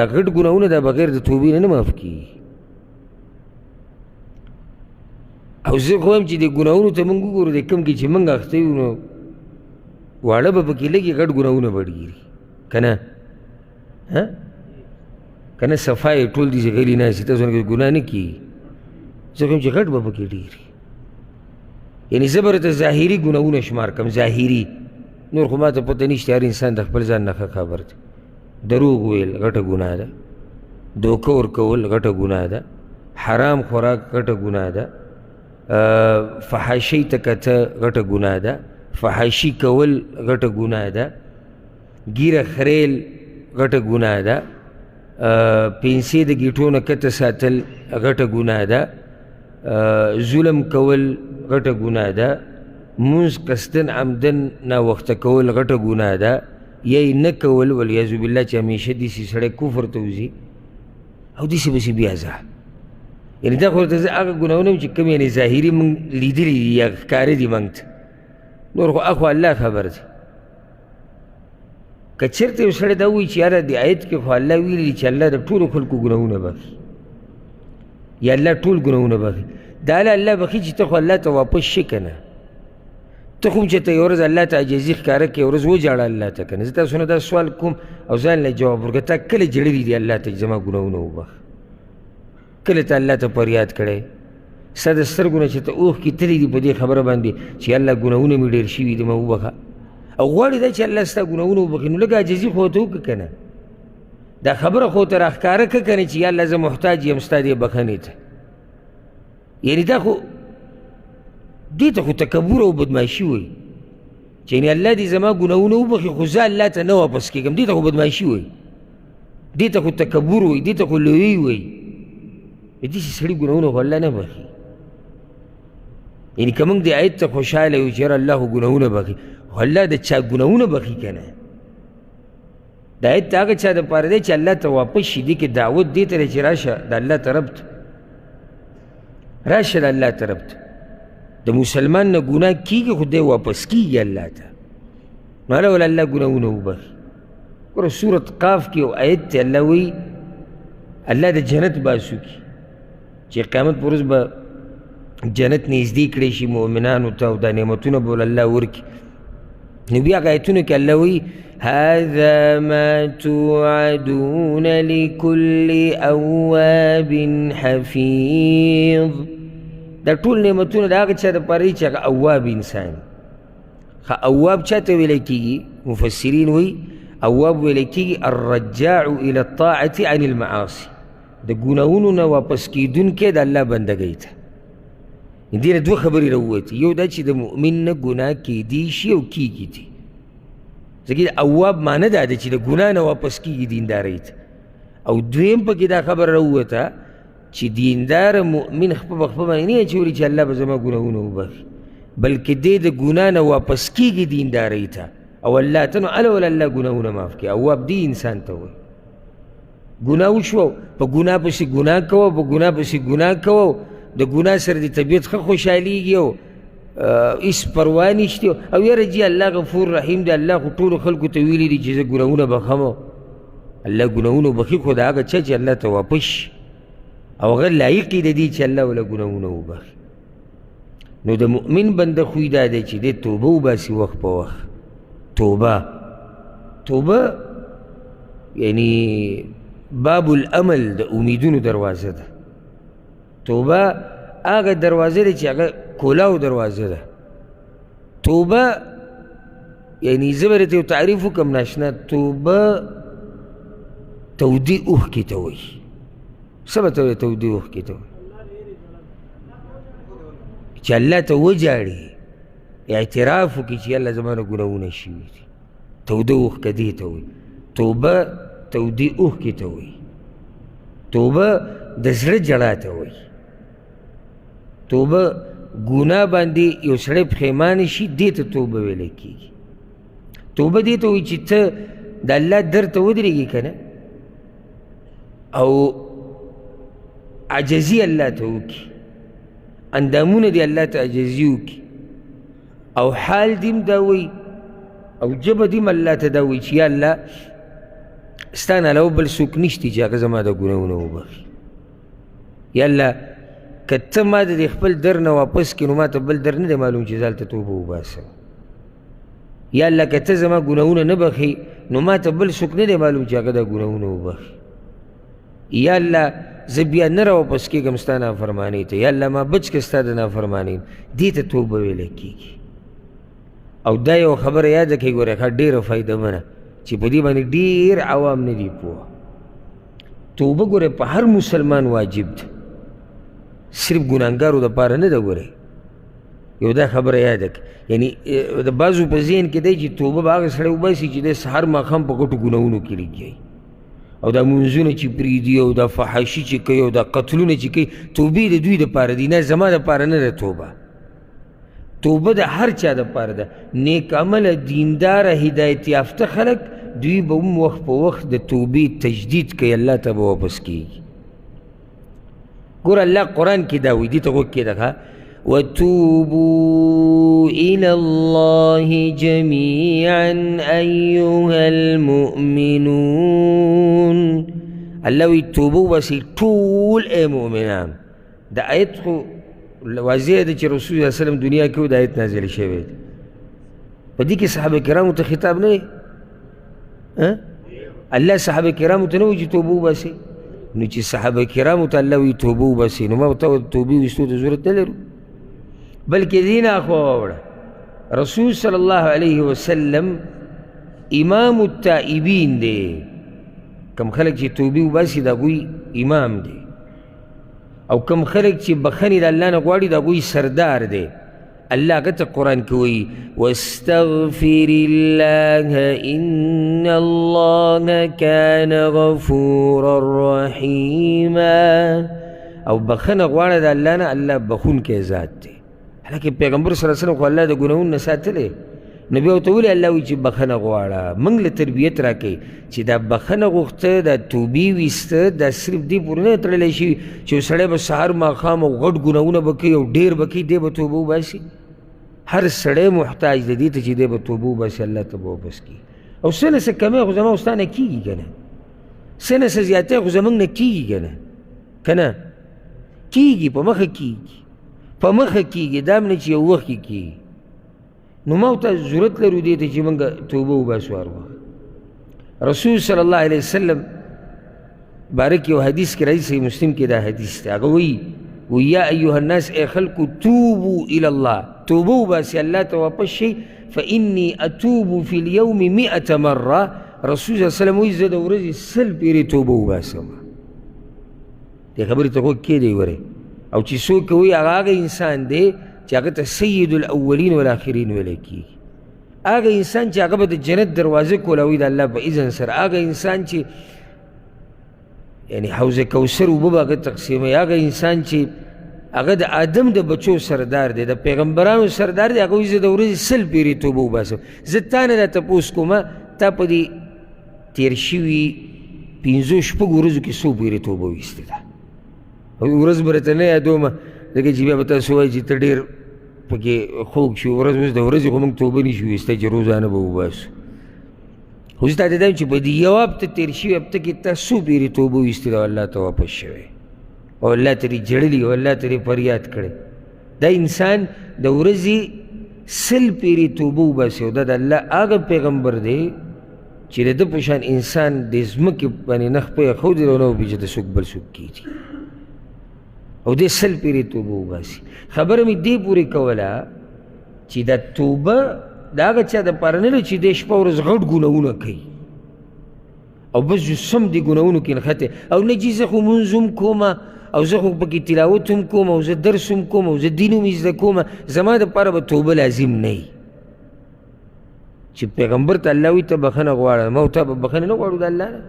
غټ ګناهونه دا بغیر د توبې نه معاف کېږي. او زه خو وایم چې د ګناهونو ته موږ وګورو د کوم کې چې موږ اخته یو نو واړه به پکې لږې غټ ګناهونه به ډېري که نه که نه صفا یې ټول دي چې غلي ناستي تاسو نه ګناه نه کېږي. زه خو یم چې غټ به پکې ډېري یعنې زه به راته ظاهري ګناهونه شمار کړم ظاهري نور خو ما ته پته نشته هر انسان د خپل ځان نه ښه خبر دی. دروغ ویل غټه ګناه ده، دوکه ورکول غټه ګناه ده، حرام خوراک غټه ګناه ده، فحاشۍ ته کته غټه ګناه ده، فحاشي کول غټه ګناه ده، ګیره خریل غټه ګناه ده، پنسې د ګیټو نه کته ساتل غټه ګناه ده، ظلم کول غټه ګناه ده، مونځ قصدن عمدن ناوخته کول غټه ګناه ده، یا یې نه کول والعیاذ بالله چې همیشه داسې سړی کفر ته وځي او داسې پسې بیا ځه. یعنې دا خو ورته زه هغه ګناهونه چې کوم یعنې ظاهري موږ لیدلي دي یا ښکاره دي موږ ته، نور خو هغه خو الله خبر دی. که چېرته یو سړی دا ووایي چې یاره د آیت کې خو الله ویلي دي چې الله د ټولو خلکو ګناهونه بخي یا الله ټول ګناهونه بخي، دا الله بخي چې ته خو الله ته واپس شي که نه. ته خو چې ته یو ورځ الله ته عاجزي ښکاره کړې یو ورځ وژاړه الله ته که نه. زه تاسو نه دا سوال کوم او ځان له جواب ورکړه تا کله ژړلي دي الله ته چې زما ګناهونه وبخ؟ کله ته الله ته فریاد کړی؟ ستا د سترګو نه چې ته اوښکې تللي دي په دې خبره باندې چې الله ګناهونه مې ډېر شوي دي ما وبخه، او غواړې دا چې الله ستا ګناهونه وبخي نو لږ عاجزي خو ورته وکړه که نه. دا خبره خو ته راښکاره کړه که نه چې یا الله زه محتاج یم ستا دې بخښنې ته. یعنې دا خو دې ته خو تکبر او بدماشي وایي چې یعنې الله دې زما ګناهونه وبخي خو زه الله ته نه واپس کېږم، دې ته خو بدماشي وایي، دې ته خو تکبر وایي، دې ته خو لویي وایي. داسې سړي ګناهونه خو الله نه بخي. یعنې که موږ دې آیت ته خوشحاله یو چې یاره الله خو ګناهونه بخي، خو الله د چا ګناهونه بخي که نه؟ دا آیت د هغه چا دپاره دی چې الله ته واپس شي. دې کې دعوت دې ته دی چې راشه د الله طرف ته، راشه د الله طرف ته. د مسلمان نه ګناه کېږي خو دی واپس کېږي الله ته، نو هله ول الله ګناهونه وبخي. ګوره سورت قاف کې یو آیت دی الله وایي الله د جنت باسو کی چې قیامت پر ورځ به جنت نږدې کړی شي مؤمنانو ته او دا نعمتونه به ول الله ورکړي. نو بیا هغه آیتونو کې الله وایي هذا ما توعدون لكل اواب حفیظ. دا ټول نعمتونه د هغه چا دپاره دي چې هغه اواب انسان. ښه اواب چا ته ویلی کېږي؟ مفسرین وایي اواب ویلی کېږي الرجاع الى الطاعة عن المعاصي، د ګناهونو نه واپس کېدونکی د الله بندګۍ ته. دې نه دوه خبرې راووتې، یو دا چې د مؤمن نه ګناه کېدی شي او کېږي دي، ځکه اواب معنی دا ده چې د ګناه نه واپس کېږي دیندارۍ ته. او دویم پکې دا خبره راووته چې دیندار مؤمن خپه په خپه باندې نه اچولي چې الله به زما ګناهونه وبخي، بلکې دی د ګناه نه واپس کېږي دیندارۍ ته او الله ته نو هله ول الله ګناهونه معاف کړي. اواب دی انسان ته وایي ګناه وشوه په ګناه پسې ګناه کوه، په ګناه پسې ګناه کوه، د ګناه سره د طبیعت ښه خوشحالېږي او هېڅ پروا نشته او یاره جي الله غفور رحیم دی، الله خو ټولو خلکو ته ویلي دي چې زه ګناهونه بخم. الله ګناهونه بخي خو د هغه چا چې الله ته واپس شي او هغه لایق یې د دې چې الله وله ګناهونه وبخي. نو د مؤمن بنده خوی دا دی چې دی توبه وباسي وخت په وخت. توبه یعنی باب الامل د امیدونو دروازه ده. توبه هغه دروازه ده چې هغه کولاو دروازه ده. توبه یعنی زه به درته یو تعریف وکړم ناشنا، توبه تودې اوښکې ته وایي. څه به ته وایي تودې اوښکې ته وایي؟ چې الله ته وجاړي، اعتراف وکړي چې الله زما نه ګناهونه شوي دي، توده اوښکه دې ته وایي. توبه تودې اوښکې ته وایي. توبه د زړه جړا ته وایي. توبه ګناه باندې یو سړی پښیمانه شي دې ته توبه ویلی کېږي. توبه دې ته وایي چې ته د الله در ته ودرېږي که نه او عجزي الله ته وکړي، اندامونه دې الله ته عجزي وکړي او حال دې هم دا وایي او ژبه دې هم الله ته دا وایي چې یا الله ستا نه علاوه بل څوک نشته چې هغه زما د ګناهونه وبخي. یا الله که ته ما د خپل در نه واپس کړې نو ما ته بل در نه دی معلوم چې زه هلته توبه وباسم. یا الله که ته زما ګناهونه نه بخي نو ما ته بل څوک نه دی معلوم چې هغه دا ګناهونه وبخي. یا الله زه بیا نه راواپس کېږم ستا نافرمانۍ ته. یا الله ما بچ کړه ستا د نافرمانۍ. دې ته توبه ویلی کېږي. او دا یو خبره یاده کړئ ګورئ ښه ډېره فایدهمنه چې په دې باندې ډېر عوام نه دي پوه. توبه ګورئ په هر مسلمان واجب ده، صرف ګناهګارو دپاره نه ده. ګورئ یو دا خبره یاده کړه، یعنی د بعضو په ذهن کې دی چې توبه به هغه سړی وباسي چې دی سهار ماښام په ګټو ګناهونو کې لګیا او دا منځونه چې پرېږدي او دا فحاشي چې کوي او دا قتلونه چې کوي، توبې د دوی دپاره دي، نه زما دپاره نه ده توبه. توبه د هر چا دپاره ده. نیک عمله دینداره هدایت یافته خلک دوی به هم وخت په وخت د توبې تجدید کوي، الله ته به واپس کېږي. ګوره الله قرآن کې دا وایي، دې ته غوږ کېږده وتوبوا إلى الله جميعا أيها المؤمنون. الله وی توبه وباسئ ټول ای مؤمنان. دا آیت خو واضح ده چې رسول صلی الله علیه وسلم دنیا کې دا آیت نازل شوی دی. په دې کې صحابه کرامو ته خطاب نه دی. الله صحابه کرامو ته نه وایي چې توبه وباسئ. نو چې صحابه کرامو ته الله وایي توبه وباسئ نو ما ته توبې ویستو ته ضرورت نه لرو، بلکې دې نه اخوا واوړه. رسول صلی الله علیه وسلم امام التائبین دی. کم خلک چې توبې وباسي د هغوی امام دی، او کم خلک چې بخنې د الله نه غواړي د هغوی سردار دی. الله هغه ته قرآن کې وایي واستغفر الله ان الله کان غفورا رحیما. او بخنه غواړه د الله نه، الله بخونکی ذات دی. حالانکه پیغمبر صلی الله علیه وسلم خو الله د ګناهونو نه ساتلی، نو بیا ورته ولې الله وایي چې بخنه غواړه. موږ له تربیت راکوي چې دا بخنه غوښته، دا توبې ویسته، دا صرف دې پورې نه تړلی شي چې یو سړی به سهار ماښام او غټ ګناهونه به کوي او ډېر به کوي، دی به توبه وباسي. هر سړی محتاج دی دې ته چې دی به توبه وباسي، الله ته به واپس کړي. او څه نه څه کمی خو زما او ستا نه کېږي که نه، څه نه څه زیاتی خو زموږ نه کېږي که نه، که نه کېږي، په مخه کېږي، په مخه کېږي، دا هم نه چې یو وخت کې کېږي. نو ما ته ضرورت لرو دې ته چې موږ توبه وباسو هر وخت. رسول صلی الله علیه وسلم بارک یو حدیث کې راځي، صحیح مسلم کې دا حدیث دی. هغه وایي یا ایها الناس ای خلکو توبو الی الله، توبه وباسي الله ته واپس شئ. فانی اتوب فی اليوم 100 مره. رسول صلی الله علیه وسلم وایي زه د ورځې 100 پیرې توبه وباسم. دې خبرې ته غوږ کېږدئ ورې. او چې څوک وایي هغه انسان دی چې هغه ته سید الاولین والآخرین ویلی کېږي. هغه انسان چې هغه به د جنت دروازه کولاوي د الله په اذن سره. هغه انسان چې یعنی حوض کوثر اوبه به هغه تقسیموي. هغه انسان چې هغه د آدم د بچو سردار دی، د پیغمبرانو سردار دی. هغه وایي زه د ورځې 100 پیرې توبه وباسم. زه تا نه دا تپوس کومه تا په دې تېر شوي 5-6 ورځو کې څو پیرې توبه ویستې ده؟ ورځ به راته نه یادومه، ځکه چې بیا به تاسو وایي چې ته ډېر پکې خوږ شو. ورځ اوس د ورځې خو موږ توبه نه شو ویستی چې روزانه به وباسو. خو زه تا ته دا یم چې په دې یو هفته تېر شوي هفته کې تا څو پیرې توبه ویستې ده او الله ته واپس شوی او الله ترې جړلي او الله ترې فریاد کړی. دا انسان د ورځې 100 پیرې توبه وباسي او دا د الله هغه پیغمبر دی چې د ده په شان انسان د ځمکې باندې نه خپه ایښودی او نه وپېژني چې د څوک بل څوک کېږي، او دې 100 پیرې توبه وباسي. خبره مې دې پورې کوله چې دا توبه د هغه چا دپاره نه ده چې دې شپه ورځ غټ ګناهونه کوي او بس جسم دې ګناهونو کې نښتی او نه چې زه خو مونځ هم کومه او زه خو پکې تلاوت هم کوم او زه درس هم کوم او زه دین هم زده کومه، زما دپاره به توبه لازم نه وي. چې پیغمبر ته الله وایي ته بخښنه غواړه، ما او تا به بخښنه نه غواړو د الله نه.